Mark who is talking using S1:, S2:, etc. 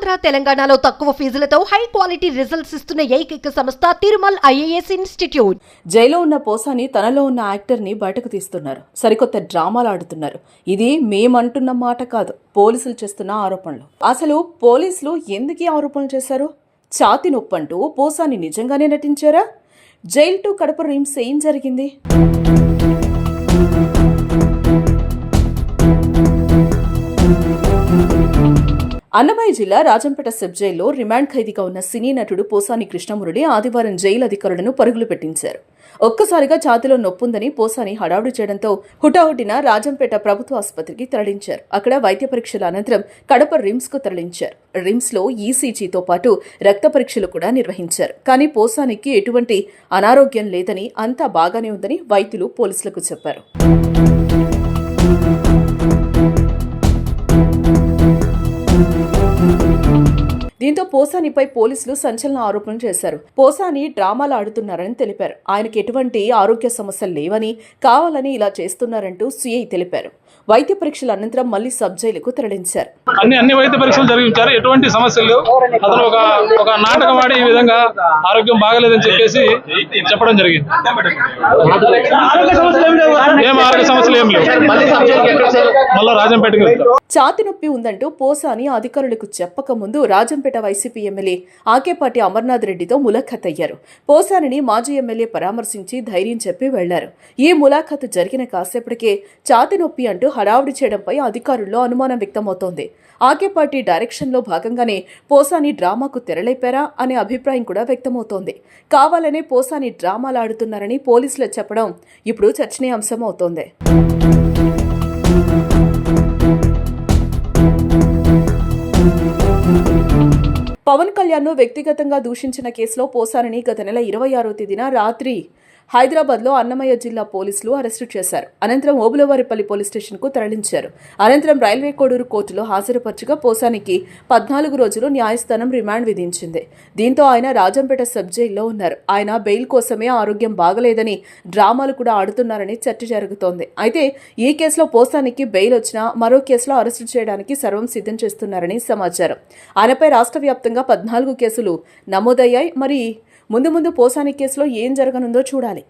S1: ఆంధ్ర తెలంగాణలో తక్కువ ఫీజులతో high quality results ఇస్తున్న ఏకైక సంస్థ తిరుమల్ ఐఏఎస్ ఇన్స్టిట్యూట్.
S2: జైల్లో ఉన్న పోసాని తనలో ఉన్న యాక్టర్ని బయటకు తీస్తున్నారు. సరికొత్త డ్రామాలు ఆడుతున్నారు. ఇది మేమంటున్న మాట కాదు, పోలీసులు చేస్తున్న ఆరోపణలు. అసలు పోలీసులు ఎందుకు ఈ ఆరోపణలు చేశారు? ఛాతీ నొప్పంటూ పోసాని నిజంగానే నటించారా? జైల్ టు కడప రిమ్స్ ఏం జరిగింది? అన్నమయ్య జిల్లా రాజంపేట సబ్ జైల్లో రిమాండ్ ఖైదీగా ఉన్న సినీ నటుడు పోసాని కృష్ణమురళి ఆదివారం జైలు అధికారులను పరుగులు పెట్టించారు. ఒక్కసారిగా ఛాతీలో నొప్పుందని పోసాని హడావుడి చేయడంతో హుటాహుటిన రాజంపేట ప్రభుత్వ ఆసుపత్రికి తరలించారు. అక్కడ వైద్య పరీక్షల అనంతరం కడప రిమ్స్ కు తరలించారు. రిమ్స్ లో ఈసీజీతో పాటు రక్త పరీక్షలు కూడా నిర్వహించారు. కానీ పోసానికి ఎటువంటి అనారోగ్యం లేదని, అంతా బాగానే ఉందని వైద్యులు పోలీసులకు చెప్పారు. దీంతో పోసానిపై పోలీసులు సంచలన ఆరోపణలు చేశారు. పోసాని డ్రామాలు ఆడుతున్నారని తెలిపారు. ఆయనకు ఎటువంటి ఆరోగ్య సమస్యలు లేవని, కావాలని ఇలా చేస్తున్నారంటూ సిఐ తెలిపారు. వైద్య పరీక్షల అనంతరం మళ్లీ సబ్ జైలుకు తరలించారు.
S3: అన్ని వైద్య పరీక్షలు జరిగించారు. ఎటువంటి సమస్యలు లేవు. అతను ఒక నాటకం ఆడి ఈ విధంగా ఆరోగ్యం బాగలేదని చెప్పేసి చెప్పడం జరిగింది. ఏం ఆరోగ్య సమస్యలు ఏం లేవు. మళ్ళీ రాజంపేటకి వెళ్తారు.
S2: ఛాతి నొప్పి ఉందంటూ పోసాని అధికారులకు చెప్పక ముందు రాజంపేట వైసీపీ ఎమ్మెల్యే ఆకేపాటి అమర్నాథ్ రెడ్డితో ములాఖత్ అయ్యారు. పోసానిని మాజీ ఎమ్మెల్యే పరామర్శించి ధైర్యం చెప్పి వెళ్లారు. ఈ ములాఖత్ జరిగిన కాసేపటికే ఛాతి నొప్పి అంటూ హడావుడి చేయడంపై అధికారుల్లో అనుమానం వ్యక్తమవుతోంది. ఆకేపాటి డైరెక్షన్లో భాగంగానే పోసాని డ్రామాకు తెరలేపారా అనే అభిప్రాయం కూడా వ్యక్తమవుతోంది. కావాలనే పోసాని డ్రామాలు ఆడుతున్నారని పోలీసులు చెప్పడం ఇప్పుడు చర్చనీయాంశం అవుతోంది. పవన్ కళ్యాణ్ ను వ్యక్తిగతంగా దూషించిన కేసులో పోసానిని గత నెల 26వ తేదీన రాత్రి హైదరాబాద్లో అన్నమయ్య జిల్లా పోలీసులు అరెస్టు చేశారు. అనంతరం ఓబులవారిపల్లి పోలీస్ స్టేషన్కు తరలించారు. అనంతరం రైల్వే కోడూరు కోర్టులో హాజరుపరచగా పోసానికి 14 రోజులు న్యాయస్థానం రిమాండ్ విధించింది. దీంతో ఆయన రాజంపేట సబ్ జైల్లో ఉన్నారు. ఆయన బెయిల్ కోసమే ఆరోగ్యం బాగలేదని, డ్రామాలు కూడా ఆడుతున్నారని చర్చ జరుగుతోంది. అయితే ఈ కేసులో పోసానికి బెయిల్ వచ్చినా మరో కేసులో అరెస్టు చేయడానికి సర్వం సిద్ధం చేస్తున్నారని సమాచారం. ఆయనపై రాష్ట్ర వ్యాప్తంగా 14 కేసులు నమోదయ్యాయి. మరి ముందు పోసాని కేసులో ఏం జరగనుందో చూడాలి.